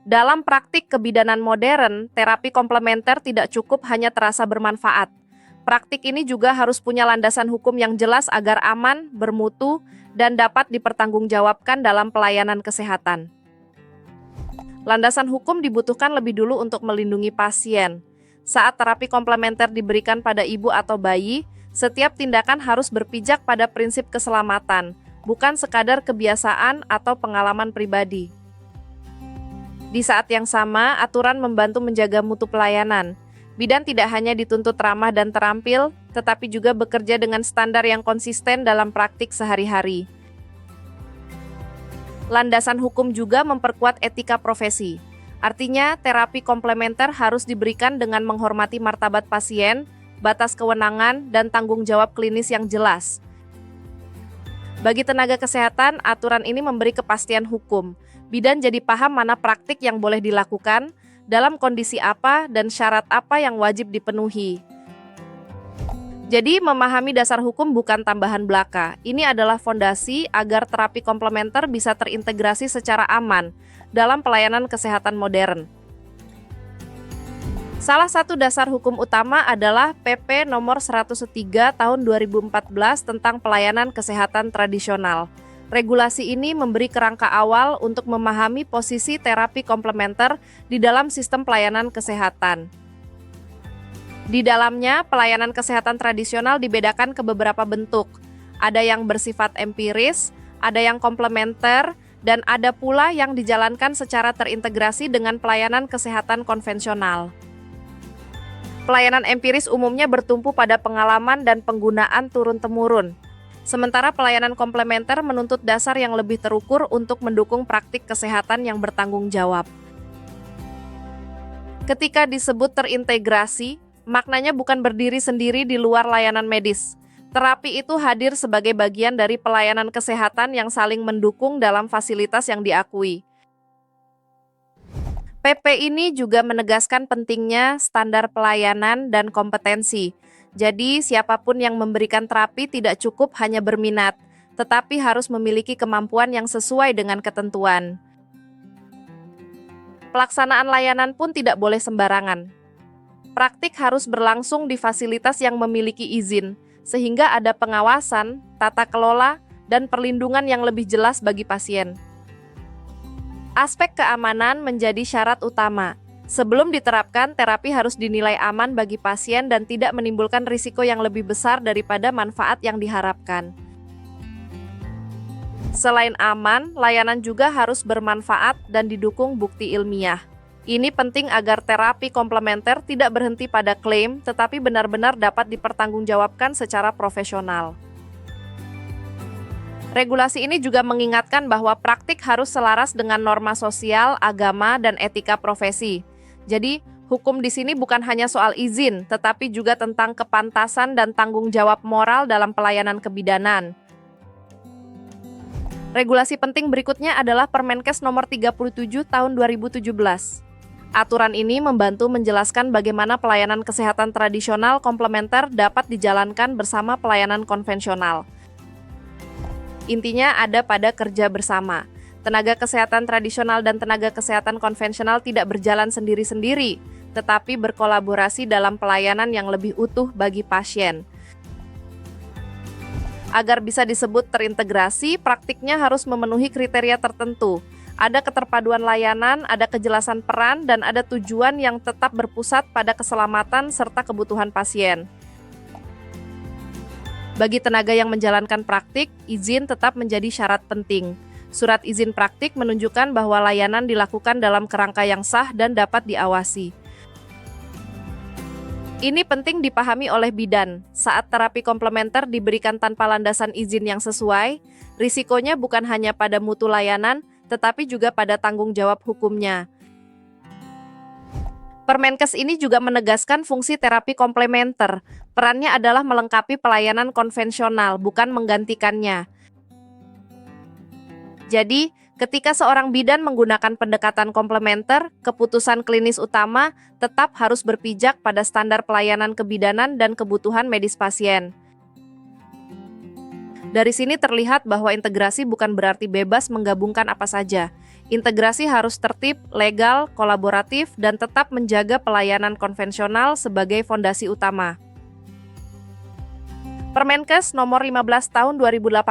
Dalam praktik kebidanan modern, terapi komplementer tidak cukup hanya terasa bermanfaat. Praktik ini juga harus punya landasan hukum yang jelas agar aman, bermutu, dan dapat dipertanggungjawabkan dalam pelayanan kesehatan. Landasan hukum dibutuhkan lebih dulu untuk melindungi pasien. Saat terapi komplementer diberikan pada ibu atau bayi, setiap tindakan harus berpijak pada prinsip keselamatan, bukan sekadar kebiasaan atau pengalaman pribadi. Di saat yang sama, aturan membantu menjaga mutu pelayanan. Bidan tidak hanya dituntut ramah dan terampil, tetapi juga bekerja dengan standar yang konsisten dalam praktik sehari-hari. Landasan hukum juga memperkuat etika profesi. Artinya, terapi komplementer harus diberikan dengan menghormati martabat pasien, batas kewenangan, dan tanggung jawab klinis yang jelas. Bagi tenaga kesehatan, aturan ini memberi kepastian hukum. Bidan jadi paham mana praktik yang boleh dilakukan, dalam kondisi apa, dan syarat apa yang wajib dipenuhi. Jadi, memahami dasar hukum bukan tambahan belaka. Ini adalah fondasi agar terapi komplementer bisa terintegrasi secara aman dalam pelayanan kesehatan modern. Salah satu dasar hukum utama adalah PP nomor 103 tahun 2014 tentang pelayanan kesehatan tradisional. Regulasi ini memberi kerangka awal untuk memahami posisi terapi komplementer di dalam sistem pelayanan kesehatan. Di dalamnya, pelayanan kesehatan tradisional dibedakan ke beberapa bentuk. Ada yang bersifat empiris, ada yang komplementer, dan ada pula yang dijalankan secara terintegrasi dengan pelayanan kesehatan konvensional. Pelayanan empiris umumnya bertumpu pada pengalaman dan penggunaan turun-temurun. Sementara pelayanan komplementer menuntut dasar yang lebih terukur untuk mendukung praktik kesehatan yang bertanggung jawab. Ketika disebut terintegrasi, maknanya bukan berdiri sendiri di luar layanan medis. Terapi itu hadir sebagai bagian dari pelayanan kesehatan yang saling mendukung dalam fasilitas yang diakui. PP ini juga menegaskan pentingnya standar pelayanan dan kompetensi. Jadi, siapapun yang memberikan terapi tidak cukup hanya berminat, tetapi harus memiliki kemampuan yang sesuai dengan ketentuan. Pelaksanaan layanan pun tidak boleh sembarangan. Praktik harus berlangsung di fasilitas yang memiliki izin, sehingga ada pengawasan, tata kelola, dan perlindungan yang lebih jelas bagi pasien. Aspek keamanan menjadi syarat utama. Sebelum diterapkan, terapi harus dinilai aman bagi pasien dan tidak menimbulkan risiko yang lebih besar daripada manfaat yang diharapkan. Selain aman, layanan juga harus bermanfaat dan didukung bukti ilmiah. Ini penting agar terapi komplementer tidak berhenti pada klaim, tetapi benar-benar dapat dipertanggungjawabkan secara profesional. Regulasi ini juga mengingatkan bahwa praktik harus selaras dengan norma sosial, agama, dan etika profesi. Jadi, hukum di sini bukan hanya soal izin, tetapi juga tentang kepantasan dan tanggung jawab moral dalam pelayanan kebidanan. Regulasi penting berikutnya adalah Permenkes nomor 37 tahun 2017. Aturan ini membantu menjelaskan bagaimana pelayanan kesehatan tradisional komplementer dapat dijalankan bersama pelayanan konvensional. Intinya ada pada kerja bersama. Tenaga kesehatan tradisional dan tenaga kesehatan konvensional tidak berjalan sendiri-sendiri, tetapi berkolaborasi dalam pelayanan yang lebih utuh bagi pasien. Agar bisa disebut terintegrasi, praktiknya harus memenuhi kriteria tertentu. Ada keterpaduan layanan, ada kejelasan peran, dan ada tujuan yang tetap berpusat pada keselamatan serta kebutuhan pasien. Bagi tenaga yang menjalankan praktik, izin tetap menjadi syarat penting. Surat izin praktik menunjukkan bahwa layanan dilakukan dalam kerangka yang sah dan dapat diawasi. Ini penting dipahami oleh bidan. Saat terapi komplementer diberikan tanpa landasan izin yang sesuai, risikonya bukan hanya pada mutu layanan, tetapi juga pada tanggung jawab hukumnya. Permenkes ini juga menegaskan fungsi terapi komplementer. Perannya adalah melengkapi pelayanan konvensional, bukan menggantikannya. Jadi, ketika seorang bidan menggunakan pendekatan komplementer, keputusan klinis utama tetap harus berpijak pada standar pelayanan kebidanan dan kebutuhan medis pasien. Dari sini terlihat bahwa integrasi bukan berarti bebas menggabungkan apa saja. Integrasi harus tertib, legal, kolaboratif, dan tetap menjaga pelayanan konvensional sebagai fondasi utama. Permenkes nomor 15 tahun 2018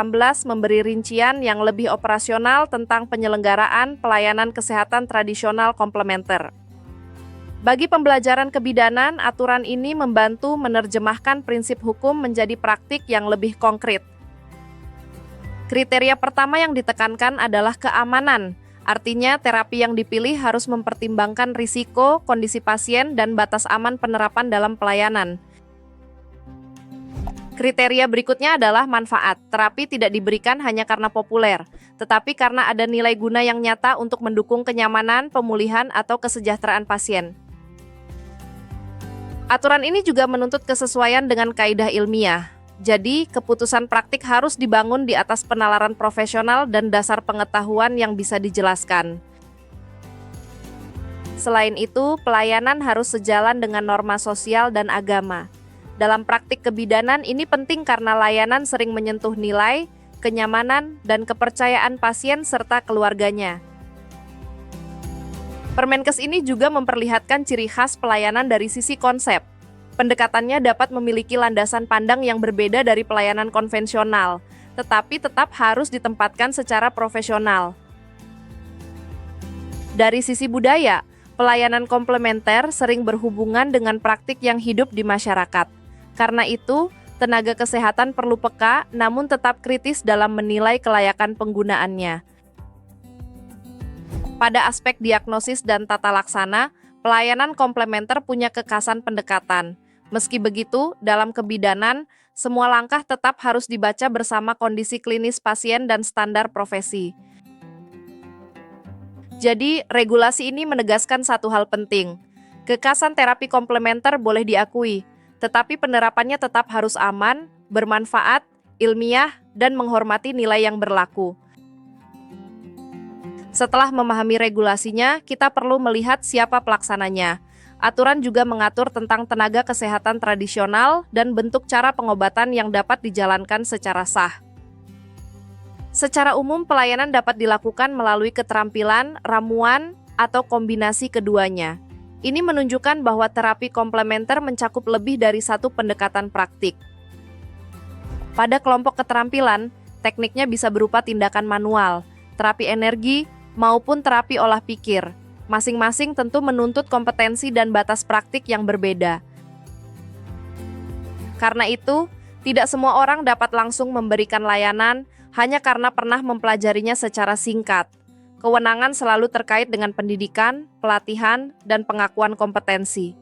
memberi rincian yang lebih operasional tentang penyelenggaraan pelayanan kesehatan tradisional komplementer. Bagi pembelajaran kebidanan, aturan ini membantu menerjemahkan prinsip hukum menjadi praktik yang lebih konkret. Kriteria pertama yang ditekankan adalah keamanan. Artinya, terapi yang dipilih harus mempertimbangkan risiko, kondisi pasien, dan batas aman penerapan dalam pelayanan. Kriteria berikutnya adalah manfaat. Terapi tidak diberikan hanya karena populer, tetapi karena ada nilai guna yang nyata untuk mendukung kenyamanan, pemulihan, atau kesejahteraan pasien. Aturan ini juga menuntut kesesuaian dengan kaidah ilmiah. Jadi, keputusan praktik harus dibangun di atas penalaran profesional dan dasar pengetahuan yang bisa dijelaskan. Selain itu, pelayanan harus sejalan dengan norma sosial dan agama. Dalam praktik kebidanan ini penting karena layanan sering menyentuh nilai, kenyamanan, dan kepercayaan pasien serta keluarganya. Permenkes ini juga memperlihatkan ciri khas pelayanan dari sisi konsep. Pendekatannya dapat memiliki landasan pandang yang berbeda dari pelayanan konvensional, tetapi tetap harus ditempatkan secara profesional. Dari sisi budaya, pelayanan komplementer sering berhubungan dengan praktik yang hidup di masyarakat. Karena itu, tenaga kesehatan perlu peka, namun tetap kritis dalam menilai kelayakan penggunaannya. Pada aspek diagnosis dan tata laksana, pelayanan komplementer punya kekhasan pendekatan. Meski begitu, dalam kebidanan, semua langkah tetap harus dibaca bersama kondisi klinis pasien dan standar profesi. Jadi, regulasi ini menegaskan satu hal penting. Kekhasan terapi komplementer boleh diakui, tetapi penerapannya tetap harus aman, bermanfaat, ilmiah, dan menghormati nilai yang berlaku. Setelah memahami regulasinya, kita perlu melihat siapa pelaksananya. Aturan juga mengatur tentang tenaga kesehatan tradisional dan bentuk cara pengobatan yang dapat dijalankan secara sah. Secara umum, pelayanan dapat dilakukan melalui keterampilan, ramuan, atau kombinasi keduanya. Ini menunjukkan bahwa terapi komplementer mencakup lebih dari satu pendekatan praktik. Pada kelompok keterampilan, tekniknya bisa berupa tindakan manual, terapi energi, maupun terapi olah pikir. Masing-masing tentu menuntut kompetensi dan batas praktik yang berbeda. Karena itu, tidak semua orang dapat langsung memberikan layanan hanya karena pernah mempelajarinya secara singkat. Kewenangan selalu terkait dengan pendidikan, pelatihan, dan pengakuan kompetensi.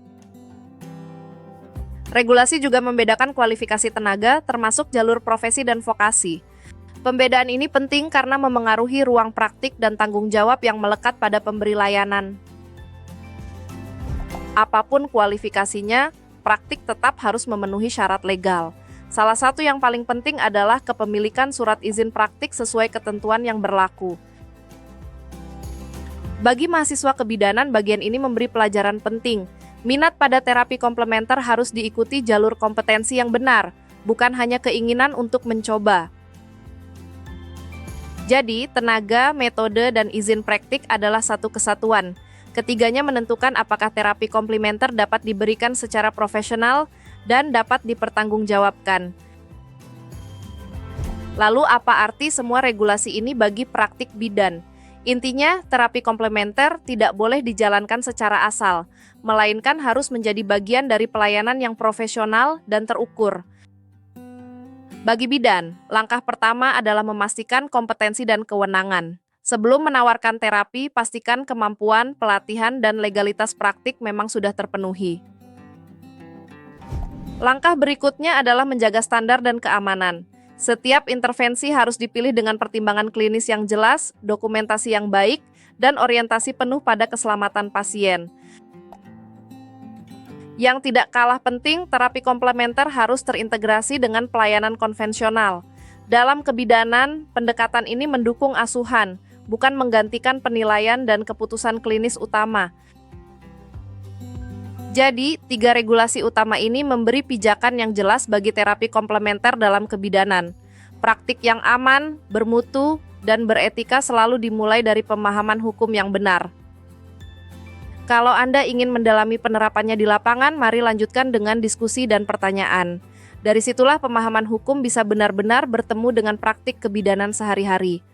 Regulasi juga membedakan kualifikasi tenaga, termasuk jalur profesi dan vokasi. Pembedaan ini penting karena memengaruhi ruang praktik dan tanggung jawab yang melekat pada pemberi layanan. Apapun kualifikasinya, praktik tetap harus memenuhi syarat legal. Salah satu yang paling penting adalah kepemilikan surat izin praktik sesuai ketentuan yang berlaku. Bagi mahasiswa kebidanan, bagian ini memberi pelajaran penting. Minat pada terapi komplementer harus diikuti jalur kompetensi yang benar, bukan hanya keinginan untuk mencoba. Jadi, tenaga, metode, dan izin praktik adalah satu kesatuan. Ketiganya menentukan apakah terapi komplementer dapat diberikan secara profesional dan dapat dipertanggungjawabkan. Lalu, apa arti semua regulasi ini bagi praktik bidan? Intinya, terapi komplementer tidak boleh dijalankan secara asal, melainkan harus menjadi bagian dari pelayanan yang profesional dan terukur. Bagi bidan, langkah pertama adalah memastikan kompetensi dan kewenangan. Sebelum menawarkan terapi, pastikan kemampuan, pelatihan, dan legalitas praktik memang sudah terpenuhi. Langkah berikutnya adalah menjaga standar dan keamanan. Setiap intervensi harus dipilih dengan pertimbangan klinis yang jelas, dokumentasi yang baik, dan orientasi penuh pada keselamatan pasien. Yang tidak kalah penting, terapi komplementer harus terintegrasi dengan pelayanan konvensional. Dalam kebidanan, pendekatan ini mendukung asuhan, bukan menggantikan penilaian dan keputusan klinis utama. Jadi, 3 regulasi utama ini memberi pijakan yang jelas bagi terapi komplementer dalam kebidanan. Praktik yang aman, bermutu, dan beretika selalu dimulai dari pemahaman hukum yang benar. Kalau Anda ingin mendalami penerapannya di lapangan, mari lanjutkan dengan diskusi dan pertanyaan. Dari situlah pemahaman hukum bisa benar-benar bertemu dengan praktik kebidanan sehari-hari.